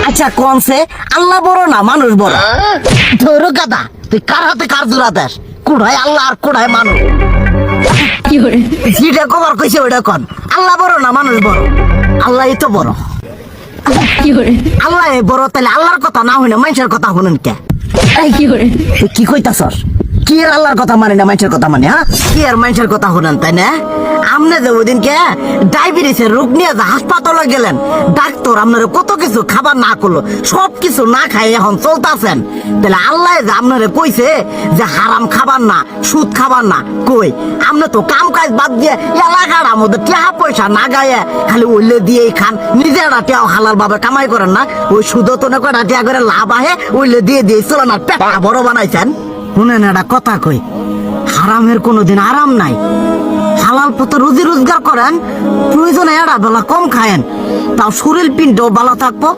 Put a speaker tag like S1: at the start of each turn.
S1: আচ্ছা কোনছে আল্লাহ বড় না মানুষ বড়? ধরো গাদা, তুই কার হাতে কার জোড়া দেশ? কুড়ায় আল্লাহ আর কুড়ায় মানুষ। যেটা কবার কইছে ওইটা কন। আল্লাহ বড় না মানুষ বড়? আল্লাহ তো বড়। আল্লাহ বড়, তাহলে আল্লাহর কথা না হই না মানুষের কথা শুনেন কে? তুই কি কইতাছস? কি আর আল্লাহর কথা মানে না মানুষের কথা মানে? হ্যাঁ, কি আর মানুষের কথা শুনেন তাই না? আমনে যে ওই দিনকে ডায়াবেটিসের রোগ নিয়ে যে হাসপাতালে গেলেন, ডাক্তার আপনারা কত কিছু খাবার না করলো, সব কিছু না খাই এখন চলতেছেন। তাহলে আল্লাহ যে আপনারা কইছে যে হারাম খাবার না, সুদ খাবার না, কই আপনি তো কাম কাজ বাদ দিয়ে এলাকার আমাদের টাকা পয়সা না গায়ে খালি ওইলে দিয়েই খান, নিজেরা টেও হালাল ভাবে কামাই করেন না, ওই সুদ তো না কটা টিয়া করে লাভ আহে ওইলে দিয়ে দিয়ে চলেন আর পেট বড় বানাইছেন। শুনেন একটা কথা কই, হারামের কোনোদিন আরাম নাই। হালাল পথে রুজি রোজগার করেন, প্রয়োজনে এরা বেলা কম খায়েন, তাও শরীর পিণ্ড ভালো থাকবো।